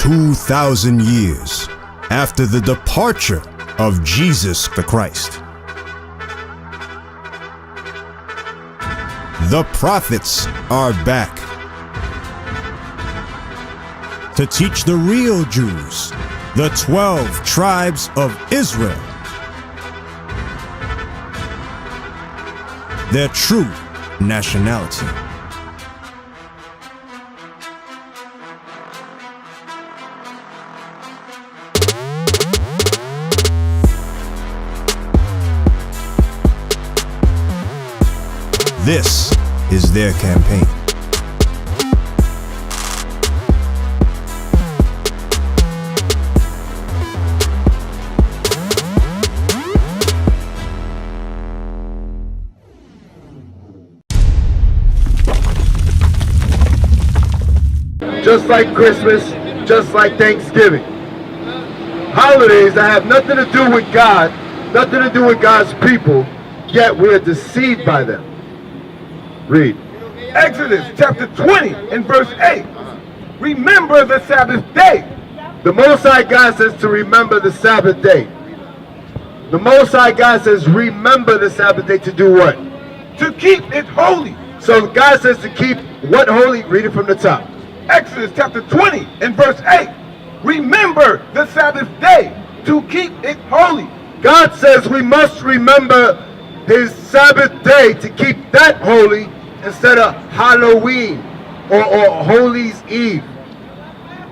2,000 years after the departure of Jesus the Christ. The prophets are back to teach the real Jews, the 12 tribes of Israel, their true nationality. This is their campaign. Just like Christmas, just like Thanksgiving. Holidays that have nothing to do with God, nothing to do with God's people, yet we're deceived by them. Read. Exodus chapter 20 and verse 8. Remember the Sabbath day. The Most High God says to remember the Sabbath day. The Most High God says remember the Sabbath day to do what? To keep it holy. So God says to keep what holy? Read it from the top. Exodus chapter 20 and verse 8. Remember the Sabbath day to keep it holy. God says we must remember His Sabbath day to keep that holy instead of Halloween or Holy's Eve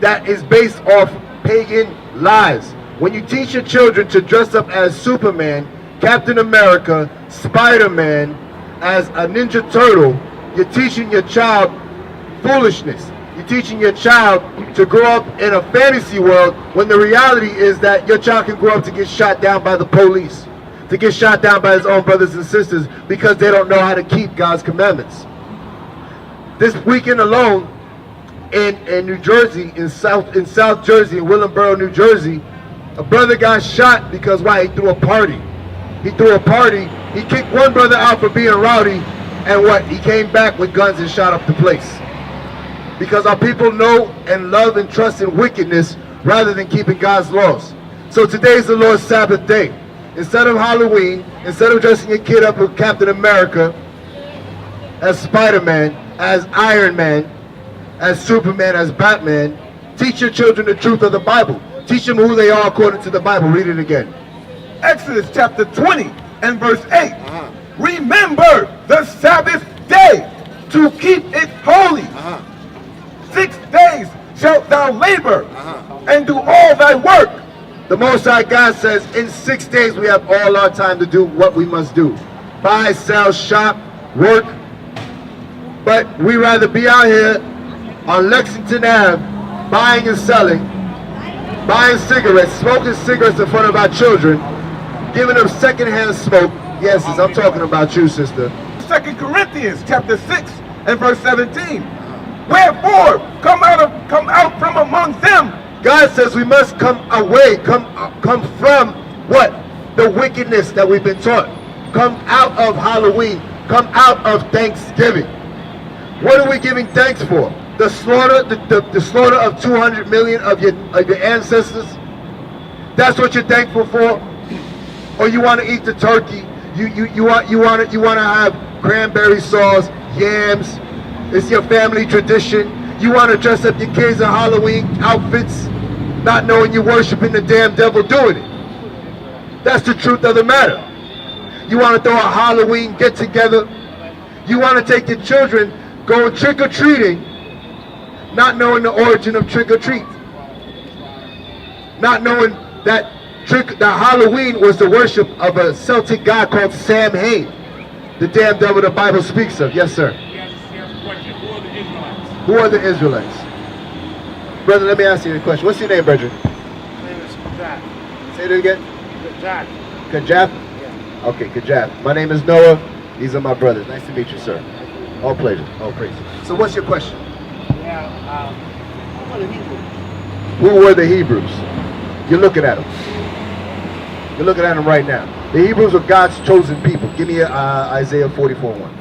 that is based off pagan lies. When you teach your children to dress up as Superman, Captain America, Spider-Man, as a Ninja Turtle, you're teaching your child foolishness. You're teaching your child to grow up in a fantasy world when the reality is that your child can grow up to get shot down by the police, to get shot down by his own brothers and sisters because they don't know how to keep God's commandments. This weekend alone in New Jersey, in South Jersey, in Willingboro, New Jersey, a brother got shot because why? He threw a party. He threw a party. He kicked one brother out for being rowdy, and what? He came back with guns and shot up the place. Because our people know and love and trust in wickedness rather than keeping God's laws. So today is the Lord's Sabbath day. Instead of Halloween, instead of dressing your kid up with Captain America, as Spider-Man, as Iron Man, as Superman, as Batman, teach your children the truth of the Bible. Teach them who they are according to the Bible. Read it again. Exodus chapter 20 and verse 8. Remember the Sabbath day to keep it holy. 6 days shalt thou labor and do all thy work. The Most High God says in 6 days we have all our time to do what we must do. Buy, sell, shop, work. But we rather be out here on Lexington Ave buying and selling, buying cigarettes, smoking cigarettes in front of our children, giving them secondhand smoke. Yes, I'm talking about you, sister. 2 Corinthians chapter 6 and verse 17. Wherefore, come out from among them. God says we must come away, come from what? The wickedness that we've been taught. Come out of Halloween. Come out of Thanksgiving. What are we giving thanks for? The slaughter, the slaughter of 200 million of your ancestors? That's what you're thankful for? Or you want to eat the turkey? You want to have cranberry sauce, yams? It's your family tradition. You want to dress up your kids in Halloween outfits, not knowing you're worshiping the damn devil doing it. That's the truth of the matter. You want to throw a Halloween get together. You want to take your children going trick-or-treating, not knowing the origin of trick-or-treat. Not knowing that Halloween was the worship of a Celtic god called Sam Hain, the damn devil the Bible speaks of. Yes, sir. Who are the Israelites? Brother, let me ask you a question. What's your name, brother? My name is Kajaf. Say it again. Kajaf. Kajaf? Yeah. Okay, Kajaf. My name is Noah. These are my brothers. Nice to meet you, sir. All pleasure. All praise. So what's your question? Yeah, who are the Hebrews? Who were the Hebrews? You're looking at them. You're looking at them right now. The Hebrews were God's chosen people. Give me Isaiah 44:1.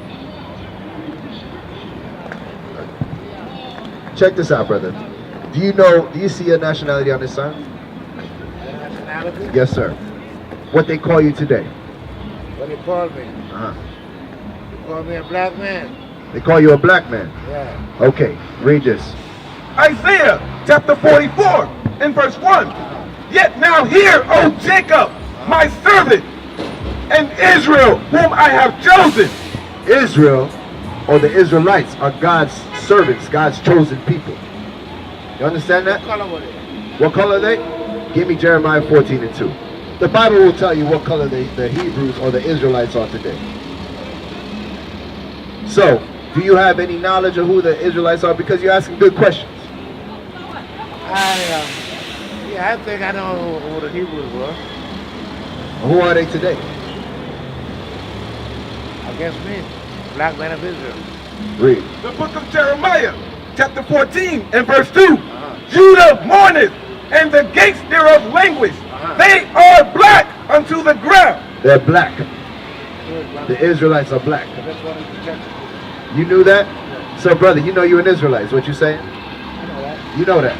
Check this out, brother. Do you see your nationality on this sign? Nationality? Yes, sir. What they call you today? What they call me? Uh-huh. They call me a black man. They call you a black man. Yeah. Okay, read this. Isaiah chapter 44 and verse 1. Yet now hear, O Jacob, my servant, and Israel, whom I have chosen. Israel, or the Israelites, are God's servants, God's chosen people. You understand that? What color was it? What color are they? Give me Jeremiah 14 and 2. The Bible will tell you what color the Hebrews or the Israelites are today. So, do you have any knowledge of who the Israelites are? Because you're asking good questions. I think I know who the Hebrews were. Who are they today? I guess me, black man of Israel. Read. The book of Jeremiah chapter 14 and verse 2. Judah mourneth, and the gates thereof languish. They are black unto the ground. They're black. The Israelites are black. That's what it's protected. You knew that? So, brother, you know you're an Israelite. Is what you're saying? I know that. You know that.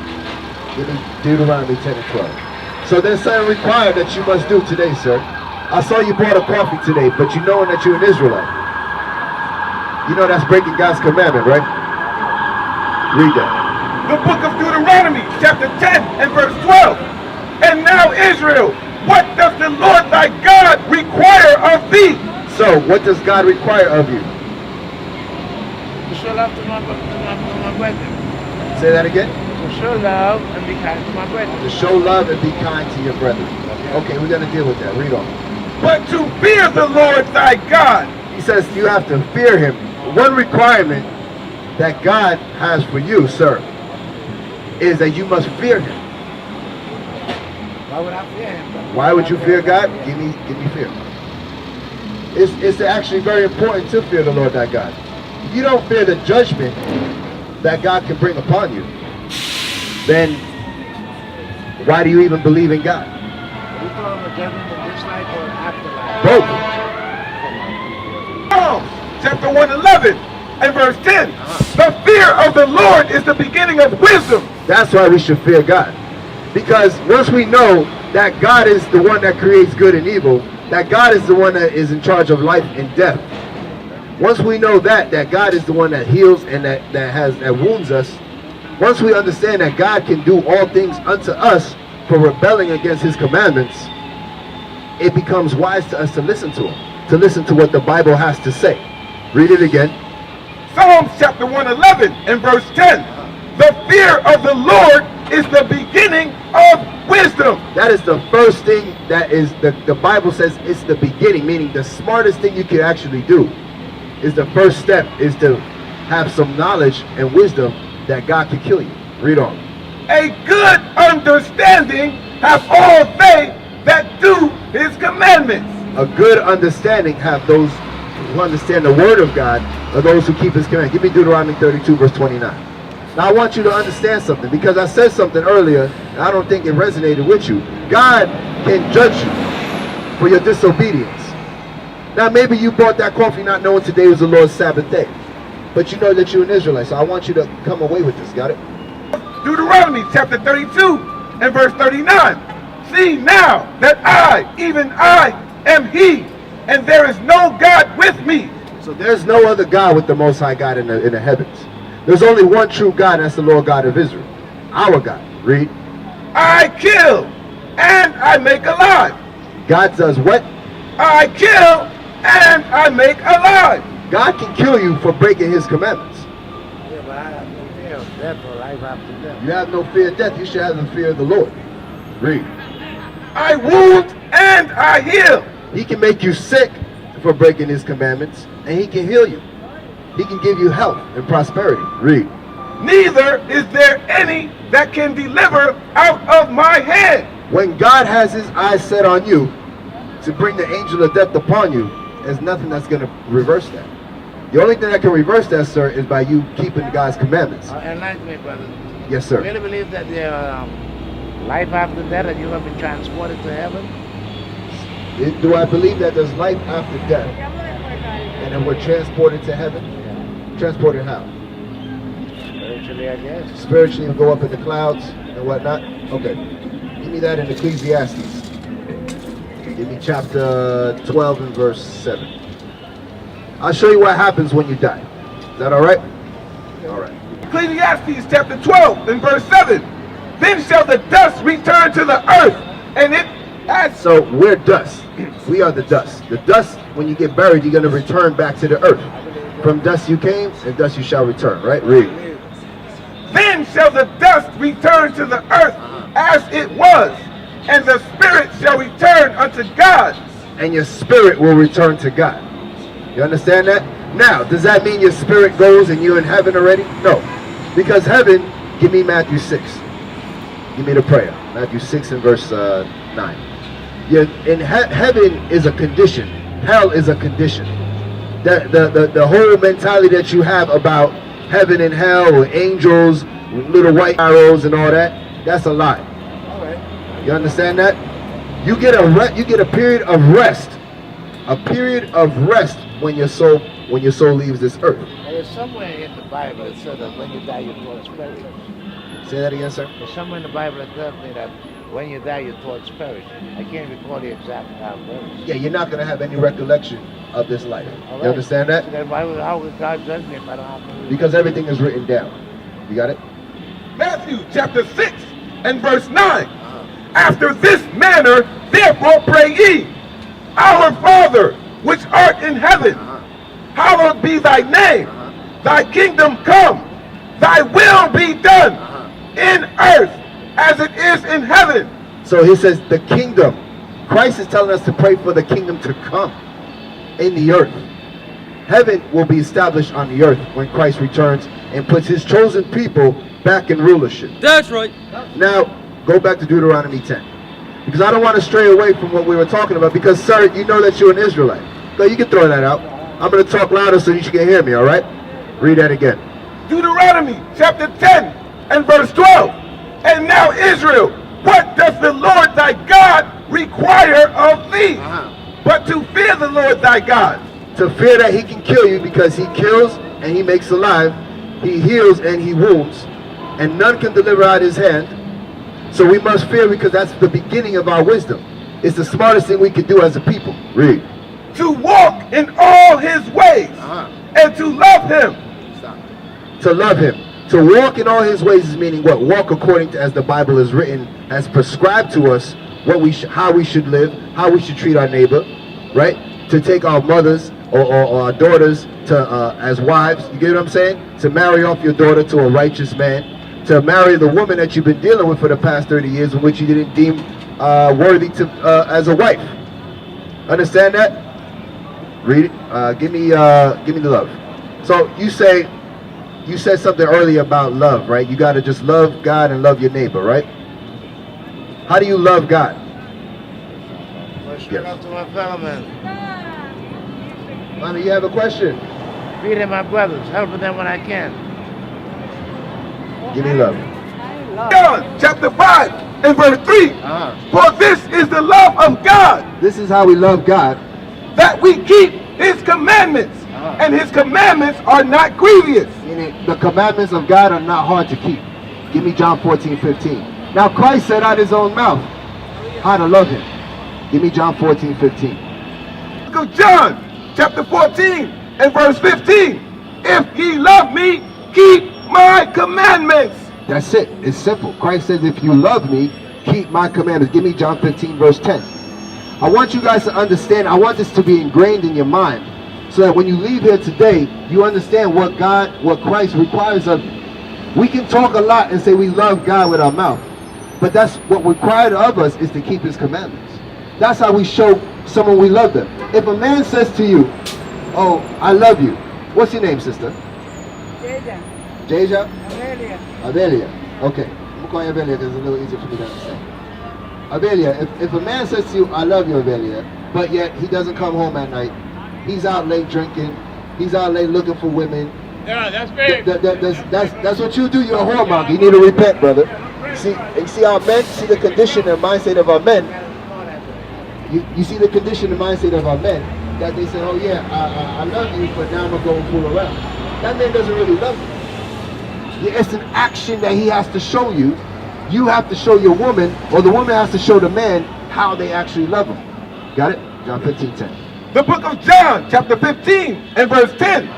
Give me Deuteronomy 10 and 12. So there's something required that you must do today, sir. I saw you bought a coffee today, but you knowing that you're an Israelite. You know that's breaking God's commandment, right? Read that. The book of Deuteronomy chapter 10 and verse 12. And now Israel, what does the Lord thy God require of thee? So, what does God require of you? To show love to my brethren. Say that again. To show love and be kind to my brethren. To show love and be kind to your brethren. Okay, we're going to deal with that. Read on. But to fear the Lord thy God. He says you have to fear him. One requirement that God has for you, sir, is that you must fear him. Why would I fear him? Why would you fear God? Give me fear. It's actually very important to fear the Lord thy God. If you don't fear the judgment that God can bring upon you, then why do you even believe in God? Are you talking about judgment in this life or afterlife? Both. Psalms chapter 111 and verse 10. The fear of the Lord is the beginning of wisdom. That's why we should fear God. Because once we know that God is the one that creates good and evil, that God is the one that is in charge of life and death. Once we know that God is the one that heals and that wounds us, once we understand that God can do all things unto us for rebelling against his commandments, it becomes wise to us to listen to him, to listen to what the Bible has to say. Read it again. Psalms chapter 111 and verse 10. The fear of the Lord is the beginning of wisdom. That is the first thing that is, the Bible says it's the beginning, meaning the smartest thing you can actually do is the first step is to have some knowledge and wisdom that God can kill you. Read on. A good understanding have all they that do his commandments. A good understanding have those who understand the word of God, or those who keep his commandments. Give me Deuteronomy 32 verse 29. Now I want you to understand something, because I said something earlier and I don't think it resonated with you. God can judge you for your disobedience. Now maybe you bought that coffee not knowing today was the Lord's Sabbath day, but you know that you're an Israelite, so I want you to come away with this. Got it? Deuteronomy chapter 32 and verse 39. See now that I, even I, am he, and there is no God with me. So there's no other God with the Most High God in the heavens. There's only one true God, and that's the Lord God of Israel. Our God. Read. I kill and I make alive. God does what? I kill and I make alive. God can kill you for breaking his commandments. Yeah, but I have no fear of death or life after death. You have no fear of death. You should have the fear of the Lord. Read. I wound and I heal. He can make you sick for breaking his commandments, and he can heal you. He can give you health and prosperity. Read. Neither is there any that can deliver out of my hand. When God has his eyes set on you to bring the angel of death upon you, there's nothing that's going to reverse that. The only thing that can reverse that, sir, is by you keeping God's commandments. Enlighten me, brother. Yes, sir. You really believe that there life after death and you have been transported to heaven? Do I believe that there's life after death and then we're transported to heaven? Transported how? Very Spiritually, I guess. Spiritually, and go up in the clouds and whatnot? Okay. Give me that in Ecclesiastes. Give me chapter 12 and verse 7. I'll show you what happens when you die. Is that all right? All right. Ecclesiastes chapter 12 and verse 7. Then shall the dust return to the earth, and it has... So we're dust. We are the dust. The dust, when you get buried, you're going to return back to the earth. From dust you came, and dust you shall return, right? Read. Then shall the dust return to the earth as it was, and the spirit shall return unto God. And your spirit will return to God. You understand that? Now, does that mean your spirit goes and you're in heaven already? No. Because heaven, give me Matthew 6. Give me the prayer. Matthew 6 and verse 9. Heaven is a condition. Hell is a condition. The whole mentality that you have about heaven and hell, or angels, little white arrows and all that, that's a lie. You understand that? You get a period of rest. A period of rest when your soul leaves this earth. There's somewhere in the Bible that said that when you die, you're towards perish. Say that again, sir. There's somewhere in the Bible that tells me that when you die, you're towards perish. I can't recall the exact verse. Yeah, you're not going to have any recollection of this life. All You right. understand that? So then how would God judge me if I don't have to? Because everything is written down. You got it? Matthew chapter 6 and verse 9. After this manner, therefore pray ye, Our Father, which art in heaven, hallowed be thy name. Thy kingdom come. Thy will be done in earth as it is in heaven. So he says the kingdom. Christ is telling us to pray for the kingdom to come in the earth. Heaven will be established on the earth when Christ returns and puts his chosen people back in rulership. That's right. Now, go back to Deuteronomy 10. Because I don't want to stray away from what we were talking about. Because, sir, you know that you're an Israelite. So you can throw that out. I'm going to talk louder so you can hear me, all right? Read that again. Deuteronomy chapter 10 and verse 12. And now Israel, what does the Lord thy God require of thee? But to fear the Lord thy God. To fear that he can kill you, because he kills and he makes alive. He heals and he wounds. And none can deliver out his hand. So we must fear, because that's the beginning of our wisdom. It's the smartest thing we can do as a people. Read. To walk in all his ways and to love him. To love him. To walk in all his ways is meaning what? Walk according to as the Bible is written, has prescribed to us what how we should live, how we should treat our neighbor, right? To take our mothers or our daughters to as wives. You get what I'm saying? To marry off your daughter to a righteous man. To marry the woman that you've been dealing with for the past 30 years, in which you didn't deem worthy to as a wife. Understand that? Read it. Give me the love. So you said something earlier about love, right? You got to just love God and love your neighbor, right? How do you love God? Yes. Up to my fellow man. Mommy, you have a question? Feeding my brothers, helping them when I can. Give me love. John chapter 5 and verse 3. For this is the love of God. This is how we love God. That we keep his commandments. And his commandments are not grievous. Meaning the commandments of God are not hard to keep. Give me John 14:15. Now Christ said out his own mouth how to love him. Give me John 14:15. Go John chapter 14 and verse 15. If ye love me, keep my commandments. That's it. It's simple. Christ says, if you love me, keep my commandments. Give me John 15 verse 10. I want you guys to understand. I want this to be ingrained in your mind, so that when you leave here today, you understand what Christ requires of you. We can talk a lot and say we love God with our mouth, but that's what required of us, is to keep his commandments. That's how we show someone we love them. If a man says to you, oh, I love you. What's your name, sister? Jaja? Avelia. Okay. I'm going to call you Avelia because it's a little easier for me to understand. Avelia, if a man says to you, I love you, Avelia, but yet he doesn't come home at night, he's out late drinking, he's out late looking for women. Yeah, that's big. That's what you do. You're a whoremonger. You need to repent, brother. See our men, see the condition and mindset of our men. You see the condition and mindset of our men, that they say, oh yeah, I love you, but now I'm going to go and fool around. That man doesn't really love you. It's an action that he has to show you. You have to show your woman, or the woman has to show the man how they actually love him. Got it? John 15:10. The book of John, chapter 15 and verse 10.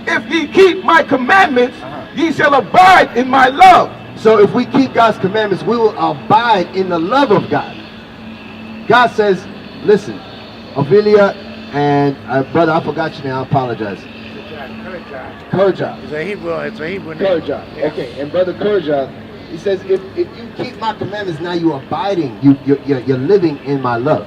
If ye keep my commandments, ye shall abide in my love. So if we keep God's commandments, we will abide in the love of God. God says, listen, Ophelia and brother, I forgot your name, I apologize. Kurja. It's a Hebrew name. Kurja. Yeah. Okay, and brother Kurja, he says, if you keep my commandments, now you're abiding, you're living in my love.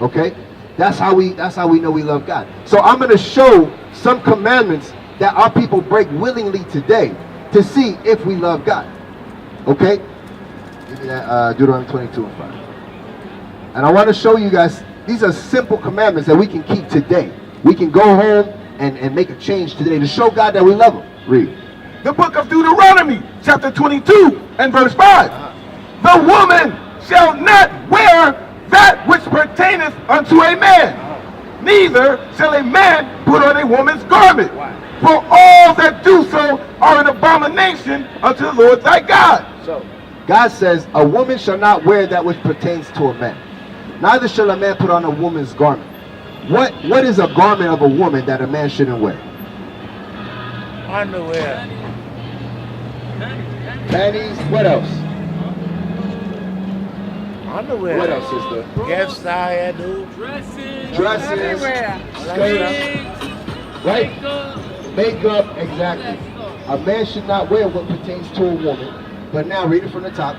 Okay? That's how we know we love God. So I'm going to show some commandments that our people break willingly today to see if we love God. Okay? Give me that Deuteronomy 22 and 5. And I want to show you guys, these are simple commandments that we can keep today. We can go home and make a change today to show God that we love him. Read. The book of Deuteronomy, chapter 22 and verse 5. The woman shall not wear that which pertaineth unto a man, neither shall a man put on a woman's garment. For all that do so are an abomination unto the Lord thy God. So God says, a woman shall not wear that which pertains to a man. Neither shall a man put on a woman's garment. What is a garment of a woman that a man shouldn't wear? Underwear. Panties. What else? Underwear. What else, sister? Yes, I do. Dresses. Skirts. Right? Makeup. Exactly. A man should not wear what pertains to a woman. But now read it from the top.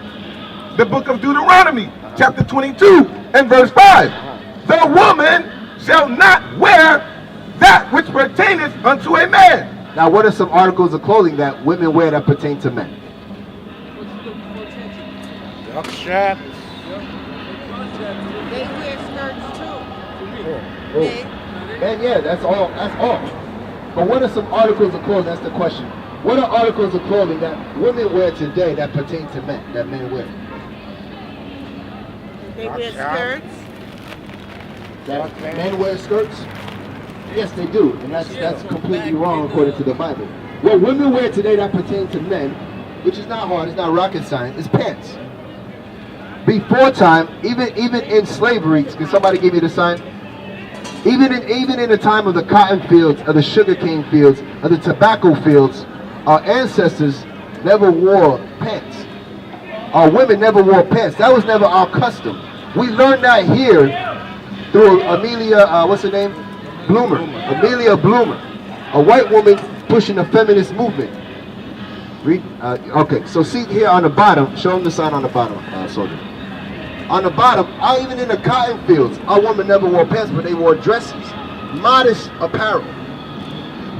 The book of Deuteronomy, chapter 22 and verse 5. The woman shall not wear that which pertaineth unto a man. Now what are some articles of clothing that women wear that pertain to men? Duck strap. They wear skirts too. Man, yeah, that's all. But what are some articles of clothing? That's the question. What are articles of clothing that women wear today that pertain to men, that men wear? They wear skirts. That men wear skirts? Yes, they do, and that's completely wrong according to the Bible. What women wear today that pertain to men, which is not hard, it's not rocket science, is pants. Before time, even in slavery, can somebody give me the sign? Even in the time of the cotton fields, of the sugarcane fields, of the tobacco fields, our ancestors never wore pants. Our women never wore pants. That was never our custom. We learned that here through Amelia, what's her name? Bloomer. Amelia Bloomer. A white woman pushing the feminist movement. Read. Okay, so see here on the bottom, show them the sign on the bottom, soldier. On the bottom, even in the cotton fields, our women never wore pants, but they wore dresses. Modest apparel.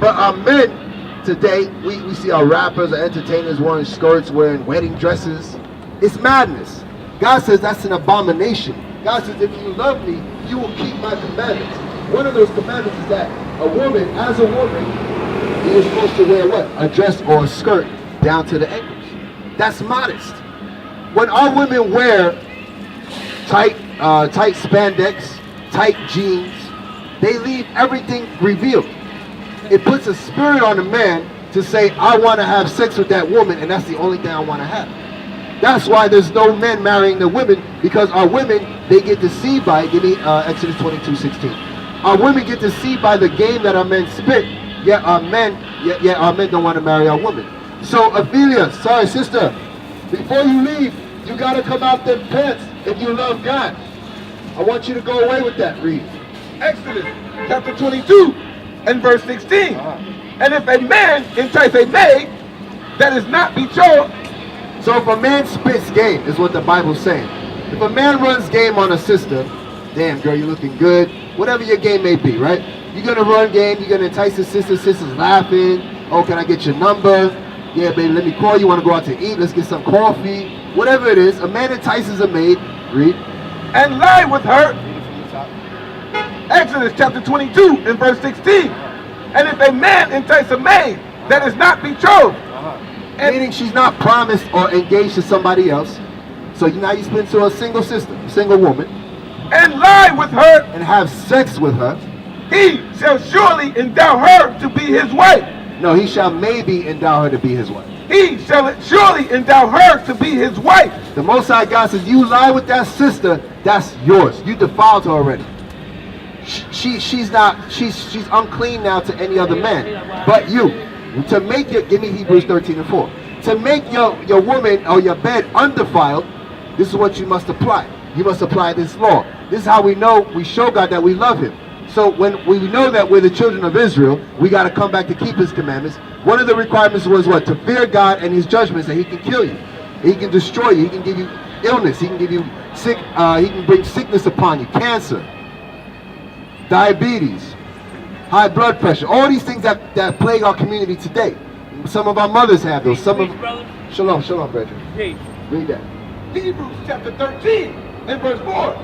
But our men today, we see our rappers, our entertainers wearing skirts, wearing wedding dresses. It's madness. God says that's an abomination. God says if you love me, you will keep my commandments. One of those commandments is that a woman, as a woman, is supposed to wear what? A dress or a skirt down to the ankles. That's modest. When our women wear tight spandex, tight jeans, they leave everything revealed. It puts a spirit on a man to say, I want to have sex with that woman, and that's the only thing I want to have. That's why there's no men marrying the women, because our women, they get deceived by it. Give me Exodus 22:16. Our women get deceived by the game that our men spit, yet our men don't want to marry our women. So Ophelia, sorry sister, before you leave, you got to come out them pants if you love God. I want you to go away with that. Read. Exodus chapter 22 and verse 16. And if a man entice a maid that is not betrothed. So if a man spits game, is what the Bible's saying. If a man runs game on a sister, damn girl, you're looking good. Whatever your game may be, right? You're going to run game, you're going to entice the sister, sister's laughing. Oh, can I get your number? Yeah, baby, let me call you. Want to go out to eat? Let's get some coffee. Whatever it is, a man entices a maid. Read. And lie with her. Exodus chapter 22 and verse 16. And if a man entice a maid that is not betrothed. Meaning she's not promised or engaged to somebody else. So now you spend to a single sister, a single woman. And lie with her. And have sex with her. He shall surely endow her to be his wife. No, he shall maybe endow her to be his wife. He shall surely endow her to be his wife. The Most High God says, you lie with that sister, that's yours. You defiled her already. She's unclean now to any other man but you. To make your, give me Hebrews 13:4. To make your woman or your bed undefiled, this is what you must apply. You must apply this law. This is how we know, we show God that we love him. So when we know that we're the children of Israel, we got to come back to keep his commandments. One of the requirements was what? To fear God and his judgments, that he can kill you. He can destroy you. He can give you illness. He can give you sick. He can bring sickness upon you. Cancer, diabetes, high blood pressure. All these things that plague our community today. Some of our mothers have those. Some of Shalom, brethren. Read that. Hebrews chapter 13 and verse 4.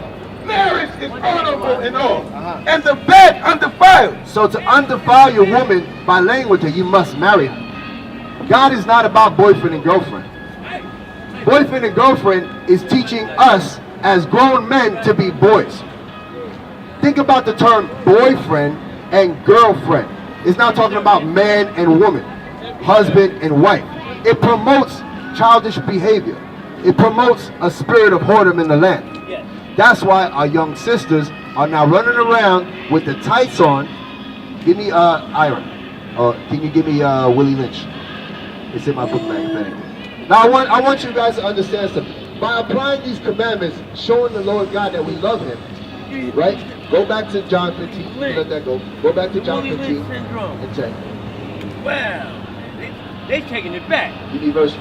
Marriage is honorable in all, and the bed undefiled. So to undefile your woman by laying with her, you must marry her. God is not about boyfriend and girlfriend. Boyfriend and girlfriend is teaching us as grown men to be boys. Think about the term boyfriend and girlfriend. It's not talking about man and woman, husband and wife. It promotes childish behavior. It promotes a spirit of whoredom in the land. That's why our young sisters are now running around with the tights on. Give me Iron. Or can you give me Willie Lynch? It's in my book bag, if anything. Now I want you guys to understand something. By applying these commandments, showing the Lord God that we love him, right? Go back to John 15. Let that go. Go back to John 15 and check. Well, they taking it back. Give me verse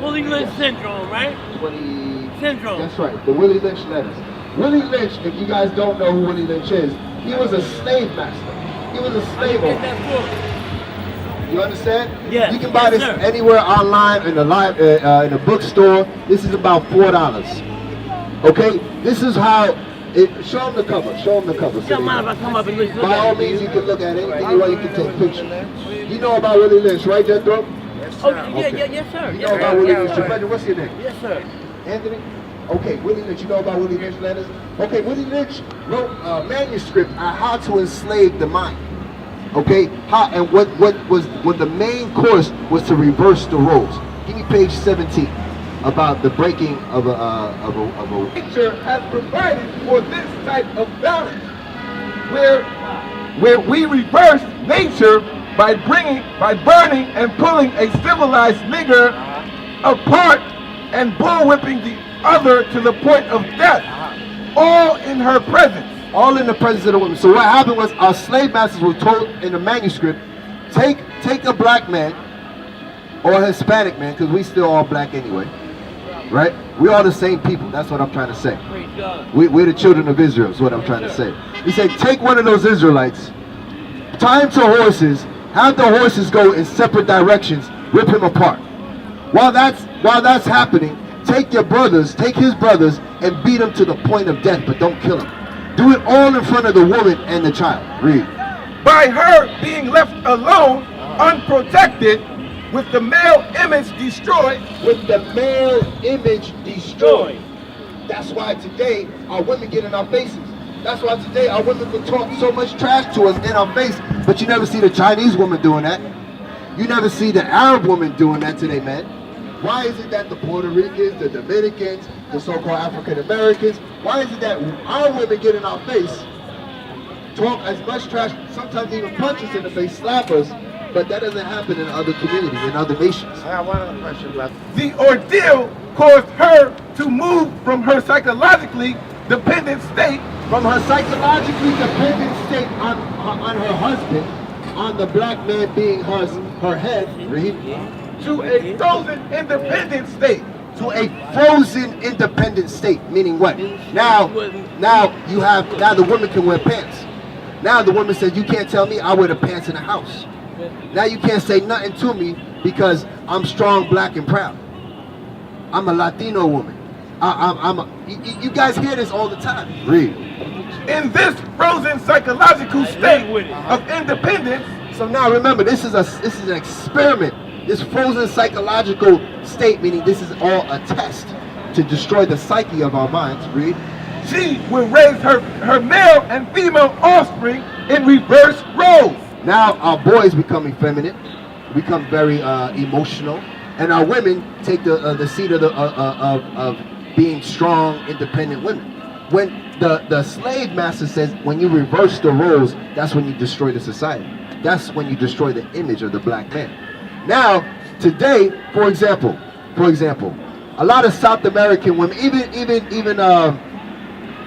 Willie Lynch syndrome, right? 20. Syndrome. That's right, the Willie Lynch letters. Willie Lynch, if you guys don't know who Willie Lynch is, he was a slave master. He was a slave owner. You understand? Yeah. You can buy this anywhere online, in a bookstore. This is about $4. Okay? This is how it. Show them the cover. Show them the cover. Don't mind if I come up and look By all means, you can look at anything you want. You can take pictures. You know about Willie Lynch, right, Jethro? Oh, yes, sir. You know about Willie Lynch. Brother, what's your name? Yes, sir. Anthony? Okay, Willie Lynch, you know about Willie Lynch letters? Okay, Willie Lynch wrote a manuscript on how to enslave the mind. Okay, and what the main course was to reverse the roles. Give me page 17 about the breaking of a. Nature has provided for this type of balance, where we reverse nature by burning and pulling a civilized nigger apart and bullwhipping the other to the point of death, all in her presence. All in the presence of the woman. So what happened was our slave masters were told in the manuscript, take a black man or a Hispanic man, because we still all black anyway, right? We're all the same people. That's what I'm trying to say. We're the children of Israel is what I'm trying to say. He said, take one of those Israelites, tie him to horses, have the horses go in separate directions, rip him apart. While that's happening, take his brothers, and beat them to the point of death, but don't kill them. Do it all in front of the woman and the child. Read. By her being left alone, unprotected, with the male image destroyed. With the male image destroyed. That's why today our women get in our faces. That's why today our women can talk so much trash to us in our face, but you never see the Chinese woman doing that. You never see the Arab woman doing that today, man. Why is it that the Puerto Ricans, the Dominicans, the so-called African Americans, why is it that our women get in our face, talk as much trash, sometimes even punch us in the face, slap us, but that doesn't happen in other communities, in other nations? I have one other question left. The ordeal caused her to move from her psychologically dependent state. From her psychologically dependent state on her husband, on the black man being her head, To a frozen independent state. To a frozen independent state, meaning what? Now the woman can wear pants. Now the woman says, you can't tell me I wear the pants in the house. Now you can't say nothing to me because I'm strong, black, and proud. I'm a Latino woman. You guys hear this all the time. Read. In this frozen psychological state of independence. So now remember, this is an experiment. This frozen psychological state, meaning this is all a test to destroy the psyche of our minds. Read. She will raise her male and female offspring in reverse roles. Now our boys become effeminate, become very emotional, and our women take the seat of being strong, independent women. When the slave master says, when you reverse the roles, that's when you destroy the society. That's when you destroy the image of the black man. Now, today, for example, a lot of South American women, even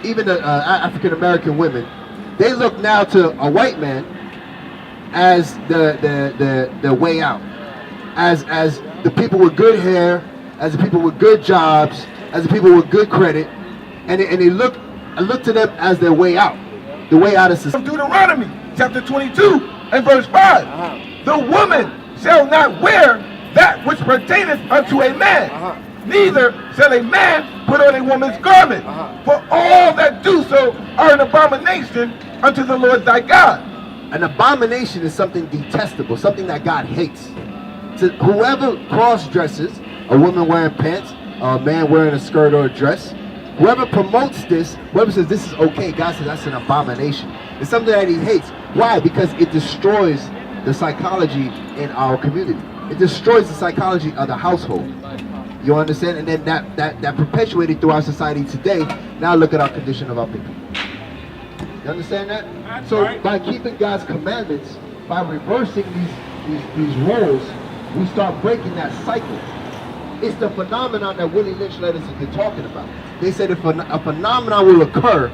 African American women, they look now to a white man as the way out, as the people with good hair, as the people with good jobs, as the people with good credit, and they look to them as their way out, the way out of society. Deuteronomy chapter 22 and verse 5. The woman shall not wear that which pertaineth unto a man, neither shall a man put on a woman's garment, for all that do so are an abomination unto the Lord thy God. An abomination is something detestable, something that God hates. So whoever cross-dresses, a woman wearing pants, a man wearing a skirt or a dress, whoever promotes this, whoever says this is okay, God says that's an abomination. It's something that he hates. Why? Because it destroys the psychology in our community. It destroys the psychology of the household. You understand? And then that perpetuated through our society today. Now look at our condition of our people. You understand that? So by keeping God's commandments, by reversing these roles, we start breaking that cycle. It's the phenomenon that Willie Lynch letters have been talking about. They said if a phenomenon will occur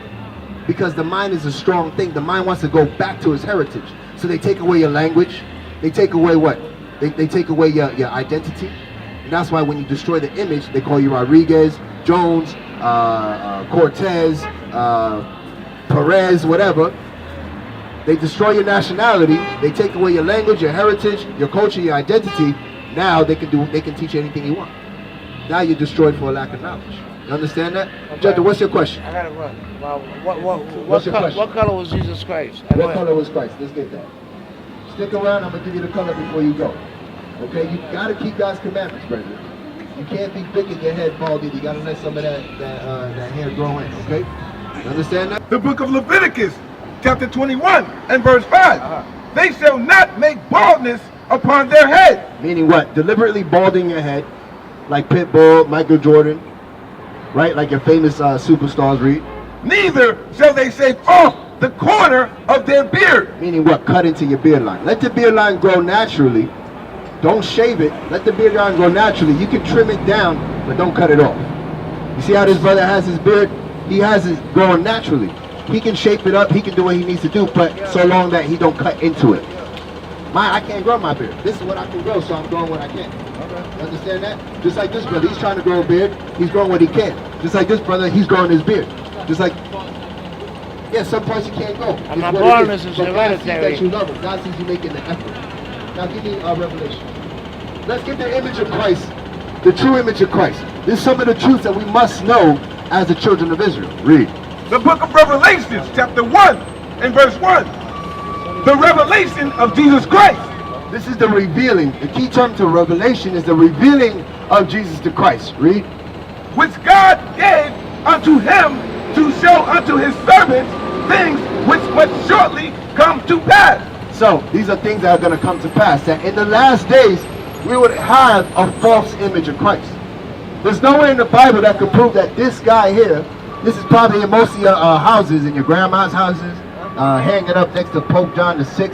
because the mind is a strong thing, the mind wants to go back to its heritage. So they take away your language. They take away what? They take away your identity. And that's why when you destroy the image, they call you Rodriguez, Jones, Cortez, Perez, whatever. They destroy your nationality. They take away your language, your heritage, your culture, your identity. Now they can teach you anything you want. Now you're destroyed for a lack of knowledge. You understand that? Okay. Judge, what's your question? I gotta run. Well, What's your question? what color was Jesus Christ? What color was Christ? Let's get that. Stick around. I'm gonna give you the color before you go. Okay? You gotta keep God's commandments, Brendan. You can't be big in your head bald either. You gotta let some of that hair grow in. Okay? You understand that? The book of Leviticus chapter 21 and verse 5. They shall not make baldness upon their head. Meaning what? Deliberately balding your head, like Pitbull, Michael Jordan, right? Like your famous superstars read. Neither shall they shave off the corner of their beard. Meaning what? Cut into your beard line. Let the beard line grow naturally. Don't shave it. Let the beard line grow naturally. You can trim it down, but don't cut it off. You see how this brother has his beard? He has it growing naturally. He can shape it up. He can do what he needs to do, but so long that he don't cut into it. I can't grow my beard. This is what I can grow, so I'm growing what I can. You understand that? Just like this brother, he's trying to grow a beard. He's growing what he can. Just like this brother, he's growing his beard. Just like, yeah, some parts you can't go. And my baldness is hereditary. God sees that you love him. God sees you making the effort. Now give me a revelation. Let's get the image of Christ, the true image of Christ. This is some of the truths that we must know as the children of Israel. Read. The book of Revelation chapter 1 and verse 1. The revelation of Jesus Christ. This is the revealing. The key term to revelation is the revealing of Jesus to Christ. Read. Which God gave unto him to show unto his servants things which must shortly come to pass. So these are things that are going to come to pass. That in the last days we would have a false image of Christ. There's nowhere in the Bible that could prove that this guy here, this is probably in most of your houses, in your grandma's houses, hanging up next to Pope John VI.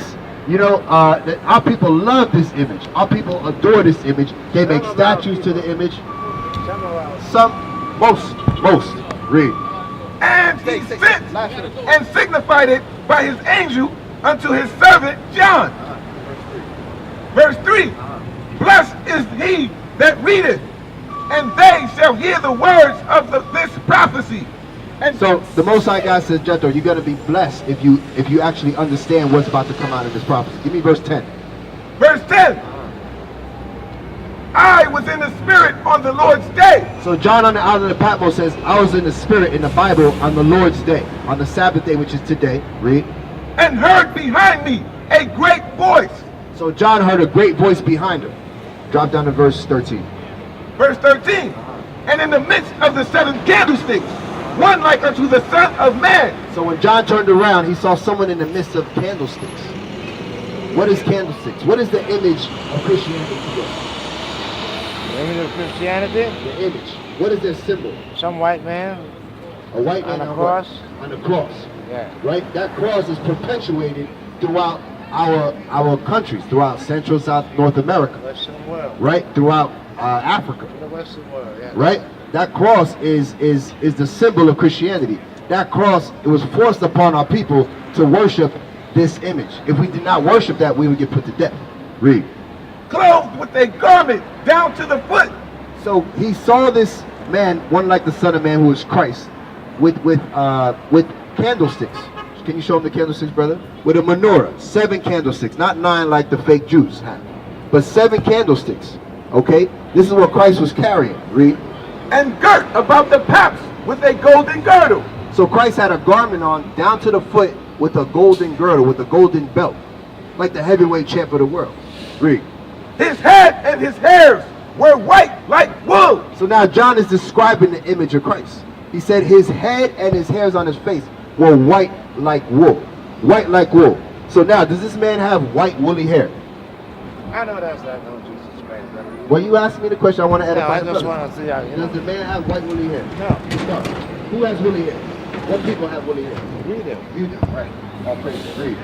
You know, our people love this image. Our people adore this image. They make statues to the image. Most. Read. And he sent and signified it by his angel unto his servant John. Verse 3. Blessed is he that readeth, and they shall hear the words of this prophecy. And so the Most High God says, Jethro, you're going to be blessed if you actually understand what's about to come out of this prophecy. Give me verse 10. Verse 10. I was in the spirit on the Lord's day. So John on the island of Patmos says, I was in the spirit in the Bible on the Lord's day, on the Sabbath day, which is today. Read. And heard behind me a great voice. So John heard a great voice behind him. Drop down to verse 13. Verse 13. And in the midst of the 7 candlesticks, one like unto the Son of Man. So when John turned around, he saw someone in the midst of candlesticks. What is candlesticks? What is the image of Christianity today? The image of Christianity? The image. What is their symbol? Some white man A white man on a what? cross. On a cross. Yeah. Right? That cross is perpetuated throughout our countries, throughout Central, South, North America. Western world. Right? Throughout Africa. The Western world, yeah. Right? That cross is the symbol of Christianity. That cross, it was forced upon our people to worship this image. If we did not worship that, we would get put to death. Read. Clothed with a garment down to the foot. So he saw this man, one like the Son of Man, who is Christ, with candlesticks. Can you show him the candlesticks, brother? With a menorah, 7 candlesticks, not 9 like the fake Jews had, but 7 candlesticks. Okay, this is what Christ was carrying. Read. And girt about the paps with a golden girdle. So Christ had a garment on down to the foot with a golden girdle, with a golden belt, like the heavyweight champ of the world. Read. His head and his hairs were white like wool. So now John is describing the image of Christ. He said his head and his hairs on his face were white like wool. White like wool. So now, does this man have white woolly hair? I know that's not no Jesus Christ, brother. Well, you asked me the question, I want to No, edify I the just brothers. want to see how you Does the know. man have white woolly hair? No. No. Who has woolly hair? What people have woolly hair? Read it. You do, right. All praise it. Read.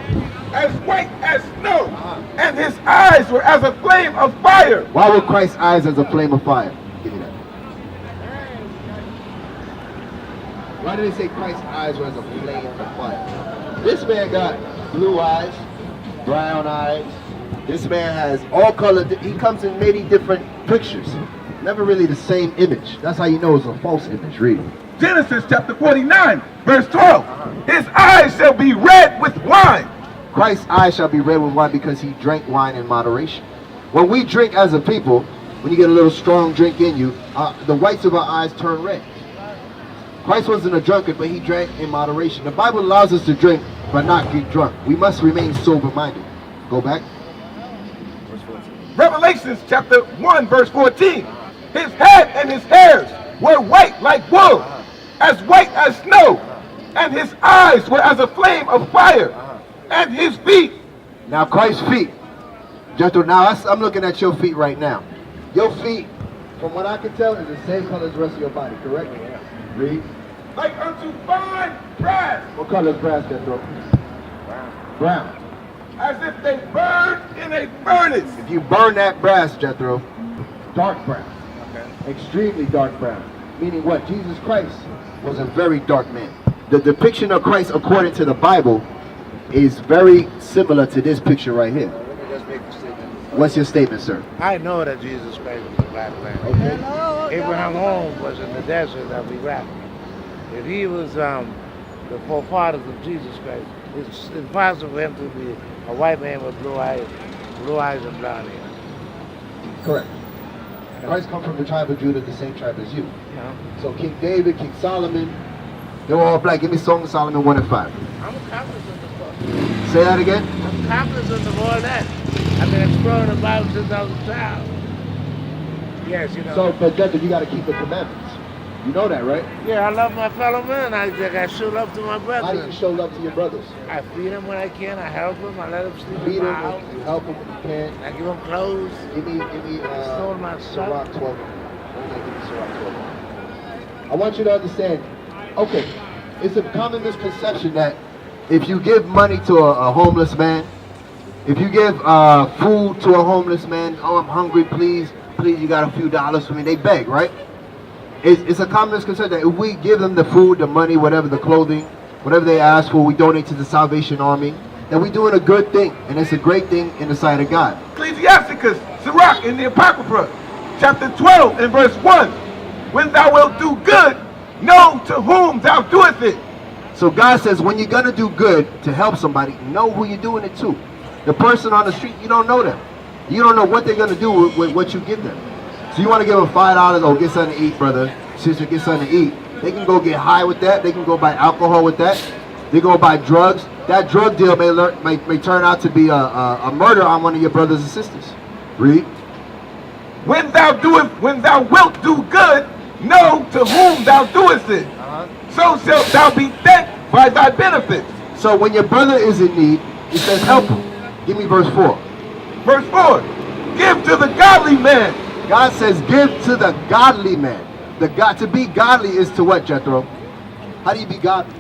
As white as snow. And his eyes were as a flame of fire. Why were Christ's eyes as a flame of fire? Give me that. Why did they say Christ's eyes were as a flame of fire? This man got blue eyes, brown eyes. This man has all color. He comes in many different pictures. Never really the same image. That's how you know it's a false image. Read. Genesis chapter 49, verse 12. His eyes shall be red with wine. Christ's eyes shall be red with wine because he drank wine in moderation. When we drink as a people, when you get a little strong drink in you, the whites of our eyes turn red. Christ wasn't a drunkard, but he drank in moderation. The Bible allows us to drink, but not get drunk. We must remain sober-minded. Go back. Revelations chapter 1, verse 14. His head and his hairs were white like wool, as white as snow, and his eyes were as a flame of fire, and his feet. Now Christ's feet. Jethro, now I'm looking at your feet right now. Your feet, from what I can tell, is the same color as the rest of your body, correct? Read. Like unto fine brass, What color is brass, Jethro? Brown. as if they burned in a furnace. If you burn that brass, Jethro, dark brown. Extremely dark brown. Meaning what? Jesus Christ was a very dark man. The depiction of Christ according to the Bible is very similar to this picture right here. Let me just make a statement. What's your statement, sir? I know that Jesus Christ was a black man. Okay. Hello. Abraham home was in the desert of Iraq. If he was the forefathers of Jesus Christ, it's impossible for him to be a white man with blue eyes and brown hair. Correct. Christ come from the tribe of Judah, the same tribe as you. You know? So King David, King Solomon, they were all black. Give me Song of Solomon 1 and 5. I'm cognizant of both. Say that again. I'm cognizant of all that. I've been exploring the Bible since I was a child. Yes, you know. So, but Jethro, you got to keep the commandments. You know that, right? Yeah, I love my fellow man. I show love to my How do brethren. you show love to your brothers? I feed them when I can. I help them. I let them sleep Feed in my them, house. you help them when you can. I give them clothes. Give me Stole my Sirach stuff. 12. Give me Sirach 12. I want you to understand, okay, it's a common misconception that if you give money to a homeless man, if you give food to a homeless man, oh, I'm hungry, please, you got a few dollars for me, they beg, right? It's a common misconception that if we give them the food, the money, whatever, the clothing, whatever they ask for, we donate to the Salvation Army, that we're doing a good thing, and it's a great thing in the sight of God. Ecclesiasticus, Sirach in the Apocrypha, chapter 12 and verse 1. When thou wilt do good, know to whom thou doest it. So God says when you're going to do good to help somebody, know who you're doing it to. The person on the street, you don't know them. You don't know what they're going to do with what you give them. So you want to give them $5, oh, get something to eat, brother. Sister, get something to eat. They can go get high with that. They can go buy alcohol with that. They go buy drugs. That drug deal may turn out to be a murder on one of your brothers and sisters. Read. When thou wilt do good, know to whom thou doest it. So shalt thou be thanked by thy benefits. So when your brother is in need, it says help him. Give me verse 4. Verse 4. Give to the godly man. God says, give to the godly man. To be godly is to what, Jethro? How do you be godly?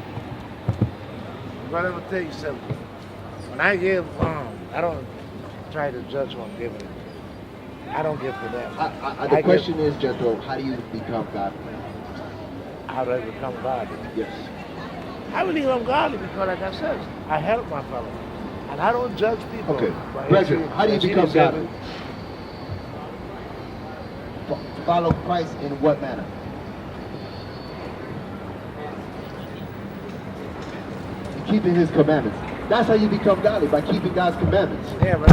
But I'm gonna tell you something. When I give, I don't try to judge who I'm giving it. I don't give to them. The question is, Jethro, how do you become godly? How do I become godly? Yes. I believe I'm godly because, like I said, I help my fellow. And I don't judge people. Okay. Brethren, how do you become godly? Follow Christ in what manner? Keeping his commandments. That's how you become godly, by keeping God's commandments. Yeah, but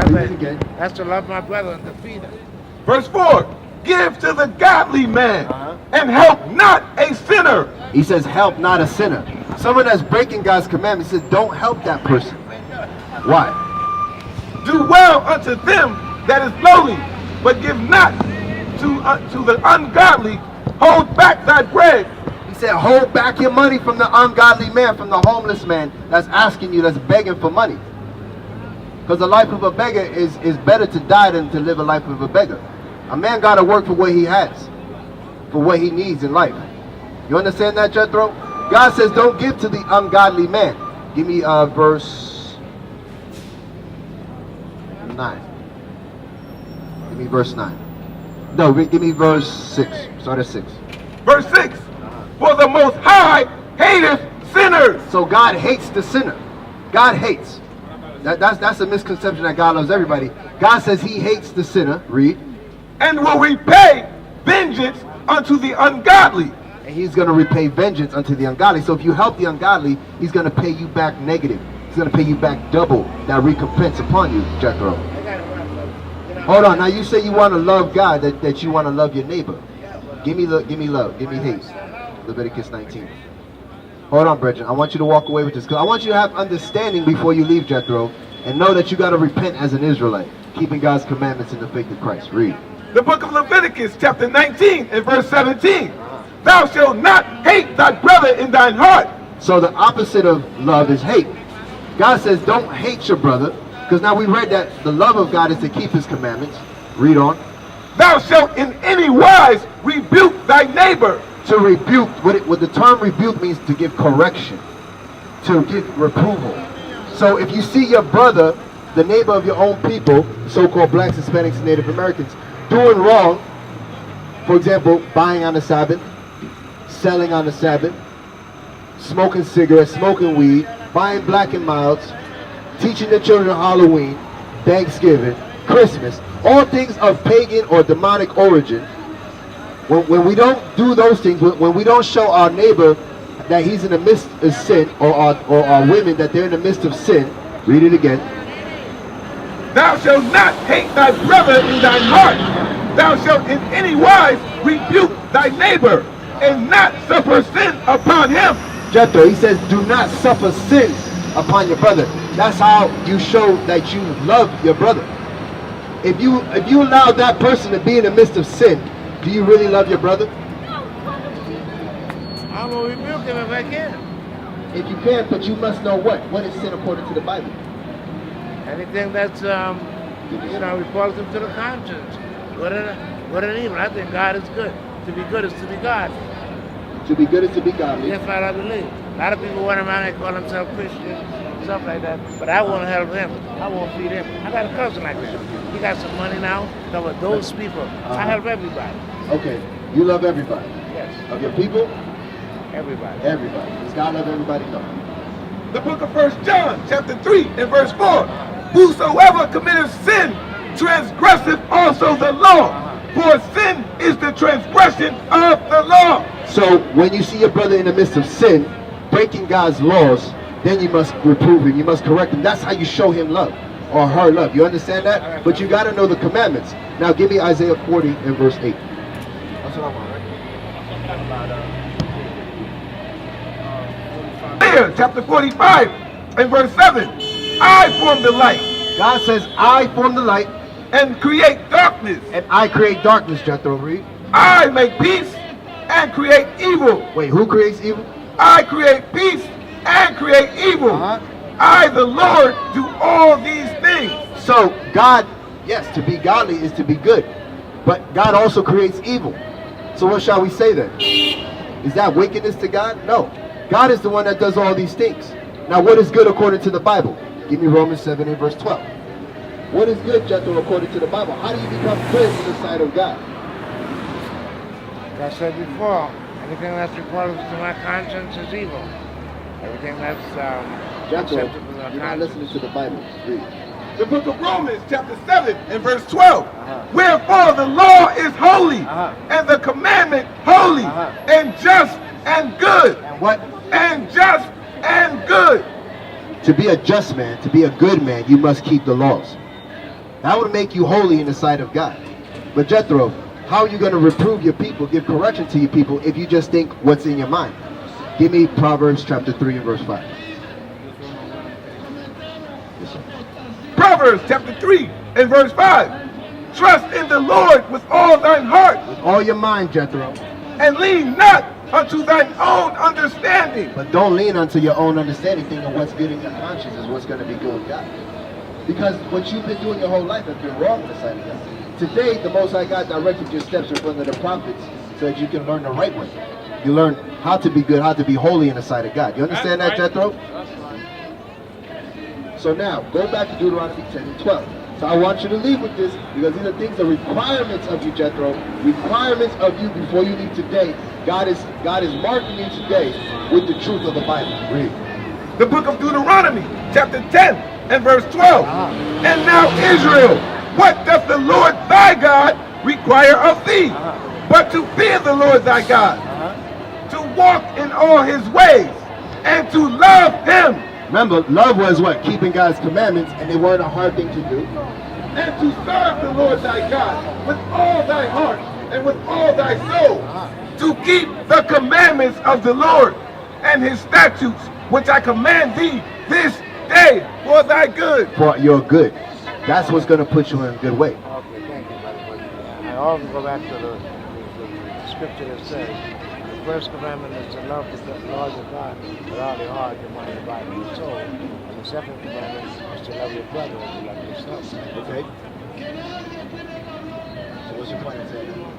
that's to love my brother and to feed him. Verse 4. Give to the godly man and help not a sinner. He says, help not a sinner. Someone that's breaking God's commandments, he says, don't help that person. Why? Do well unto them that is lowly, but give not to the ungodly. Hold back thy bread. He said, hold back your money from the ungodly man, from the homeless man that's asking you, that's begging for money. Because the life of a beggar is better to die than to live a life of a beggar. A man got to work for what he has, for what he needs in life. You understand that, Jethro? God says, don't give to the ungodly man. Give me verse 9. Give me verse 9. No, give me verse 6. Start at 6. Verse 6. For the Most High hateth sinners. So God hates the sinner. God hates. That's a misconception that God loves everybody. God says he hates the sinner. Read. And will repay vengeance unto the ungodly. And he's going to repay vengeance unto the ungodly. So if you help the ungodly, he's going to pay you back negative. He's going to pay you back double that recompense upon you, Jethro. Hold on. Now you say you want to love God, that you want to love your neighbor. Give me love. Give me hate. Leviticus 19. Hold on, brethren. I want you to walk away with this, because I want you to have understanding before you leave, Jethro, and know that you got to repent as an Israelite, keeping God's commandments in the faith of Christ. Read. The book of Leviticus, chapter 19, and verse 17. Thou shalt not hate thy brother in thine heart. So the opposite of love is hate. God says don't hate your brother, because now we read that the love of God is to keep his commandments. Read on. Thou shalt in any wise rebuke thy neighbor. To rebuke, what the term rebuke means, to give correction, to give reproval. So if you see your brother, the neighbor of your own people, so-called blacks, Hispanics, and Native Americans, doing wrong, for example, buying on the Sabbath, selling on the Sabbath, smoking cigarettes, smoking weed, buying black and milds, teaching the children Halloween, Thanksgiving, Christmas, all things of pagan or demonic origin. When we don't do those things, when we don't show our neighbor that he's in the midst of sin, or our women that they're in the midst of sin, read it again. Thou shalt not hate thy brother in thine heart. Thou shalt in any wise rebuke thy neighbor, and not suffer sin upon him. Jethro, he says, do not suffer sin upon your brother. That's how you show that you love your brother. If you allow that person to be in the midst of sin, do you really love your brother? I'm going to rebuke him if I can. If you can, but you must know what? What is sin according to the Bible? Anything that's, repulsive to the conscience. Good and evil. I think God is good. To be good is to be God. To be good is to be godly. That's what I believe. A lot of people run around and call themselves Christians, stuff like that. But I want to help him. I want to feed him. I got a cousin like that. He got some money now. But those people, I help everybody. Okay. You love everybody. Yes. Of your people? Everybody. Everybody. Does God love everybody? No. The book of 1 John, chapter 3, and verse 4. Whosoever committeth sin, transgresseth also the law. For sin is the transgression of the law. So when you see your brother in the midst of sin, breaking God's laws, then you must reprove him. You must correct him. That's how you show him love, or her love. You understand that? But you got to know the commandments. Now give me Isaiah 40 and verse 8. That's what I want, right? Isaiah chapter 45 and verse 7. I form the light. God says, I form the light, and create darkness. and I create darkness, Jethro. Read. I make peace and create evil. Wait, who creates evil? I create peace and create evil. I, the Lord, do all these things. So God, yes, to be godly is to be good, but God also creates evil. So what shall we say then? Is that wickedness to God? No. God is the one that does all these things. Now what is good according to the Bible? Give me Romans 7 and verse 12. What is good, Jethro, according to the Bible? How do you become good in the sight of God? Like I said before, anything that's reported to my conscience is evil. Everything that's Jethro, acceptable to my you're not conscience. listening to the Bible. Read. The book of Romans, chapter 7 and verse 12. Wherefore the law is holy, and the commandment holy, and just and good. And what? And just and good. To be a just man, to be a good man, you must keep the laws. That would make you holy in the sight of God. But Jethro, how are you going to reprove your people, give correction to your people, if you just think what's in your mind? Give me Proverbs chapter 3 and verse 5. Proverbs chapter 3 and verse 5. Trust in the Lord with all thine heart, With all your mind, Jethro. and lean not unto thine own understanding. But don't lean unto your own understanding, thinking what's good in your conscience is what's going to be good with God. Because what you've been doing your whole life has been wrong in the sight of God. Today, the Most High God directed your steps in front of the prophets so that you can learn the right way. You learn how to be good, how to be holy in the sight of God. You understand that, Jethro? So now, go back to Deuteronomy 10 and 12. So I want you to leave with this, because these are things, the requirements of you, Jethro. Requirements of you before you leave today. God is marking you today with the truth of the Bible. Read. The book of Deuteronomy, chapter 10 and verse 12. And now Israel, what doth the Lord thy God require of thee? But to fear the Lord thy God, to walk in all his ways, and to love him, Remember, love was what? Keeping God's commandments, and they weren't a hard thing to do. and to serve the Lord thy God with all thy heart and with all thy soul, to keep the commandments of the Lord and his statutes, which I command thee this day for thy good. For your good. That's what's going to put you in a good way. Okay, thank you, brother. But I always go back to the scripture that says, the first commandment is to love the Lord your God with all your heart, your mind, your body, and your soul. And the second commandment is to love your brother as you love yourself. Okay? So what's your point in saying that?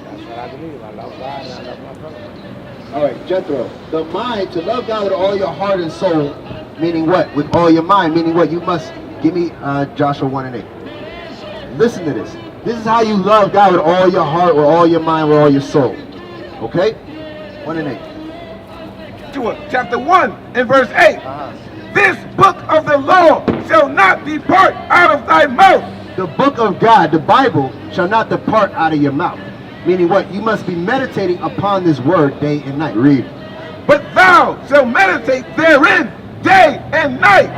That's what I believe. I love God and I love my brother. All right, Jethro. The mind, to love God with all your heart and soul, meaning what? With all your mind, meaning what? You must, give me Joshua 1 and 8. Listen to this. This is how you love God with all your heart, with all your mind, with all your soul. Okay? 1 and 8. Chapter 1 and verse 8. This book of the law shall not depart out of thy mouth. The book of God, the Bible, shall not depart out of your mouth. Meaning what? You must be meditating upon this word day and night. Read. But thou shalt meditate therein day and night,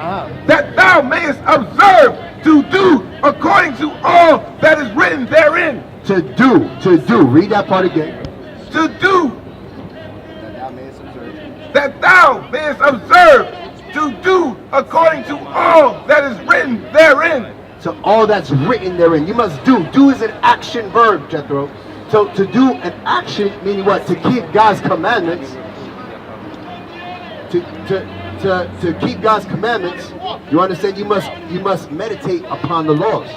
that thou mayest observe to do according to all that is written therein. To do. Read that part again. To do, That thou mayest observe. that thou mayest observe to do according to all that is written therein. So all that's written therein, you must do. Do is an action verb, Jethro. So to do an action, meaning what? To keep God's commandments. To keep God's commandments, you understand? You must meditate upon the laws.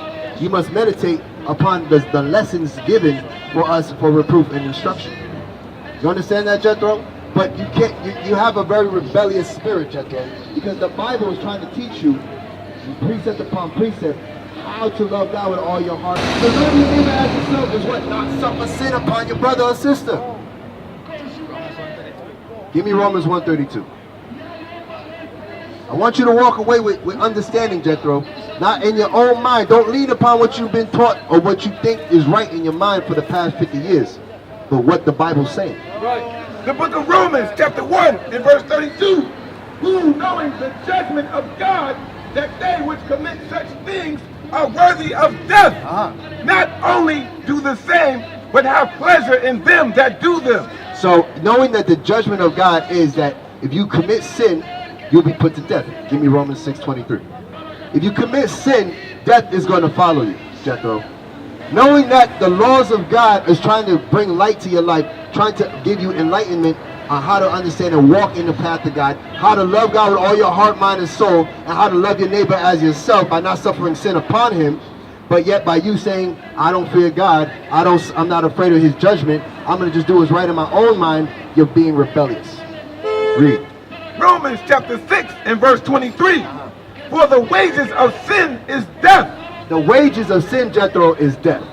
You must meditate upon the lessons given for us for reproof and instruction. You understand that, Jethro? But you can't. You have a very rebellious spirit, Jethro, because the Bible is trying to teach you, precept upon precept, how to love God with all your heart. The little you need to ask yourself is what? Not suffer sin upon your brother or sister. Give me Romans 1:32. I want you to walk away with understanding, Jethro. Not in your own mind. Don't lean upon what you've been taught or what you think is right in your mind for the past 50 years. But what the Bible's saying. The book of Romans, chapter 1, and verse 32. Who, knowing the judgment of God, that they which commit such things are worthy of death, not only do the same, but have pleasure in them that do them. So, knowing that the judgment of God is that if you commit sin, you'll be put to death. Give me Romans 6:23. If you commit sin, death is going to follow you, Jethro. Knowing that the laws of God is trying to bring light to your life, trying to give you enlightenment on how to understand and walk in the path of God, how to love God with all your heart, mind, and soul, and how to love your neighbor as yourself by not suffering sin upon him, but yet by you saying, I don't fear God, I'm not afraid of his judgment, I'm going to just do what's right in my own mind, you're being rebellious. Read. Romans chapter 6 and verse 23. For the wages of sin is death. The wages of sin, Jethro, is death.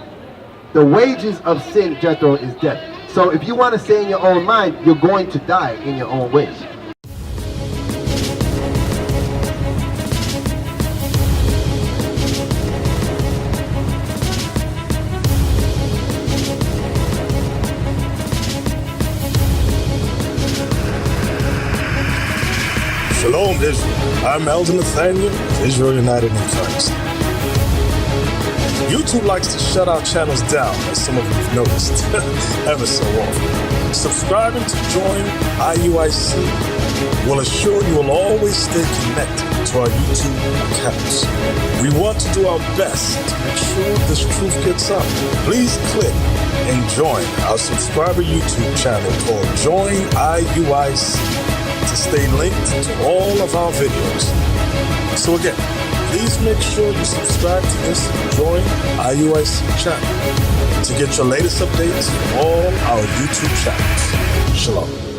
The wages of sin, Jethro, is death. So if you want to stay in your own mind, you're going to die in your own ways. Shalom, Israel. I'm Elder Nathaniel, Israel United in Christ. YouTube likes to shut our channels down, as some of you have noticed, ever so often. Subscribing to join IUIC will assure you will always stay connected to our YouTube accounts. We want to do our best to make sure this truth gets out. Please click and join our subscriber YouTube channel called Join IUIC to stay linked to all of our videos. So again, please make sure you subscribe to this Join IUIC channel to get your latest updates from all our YouTube channels. Shalom.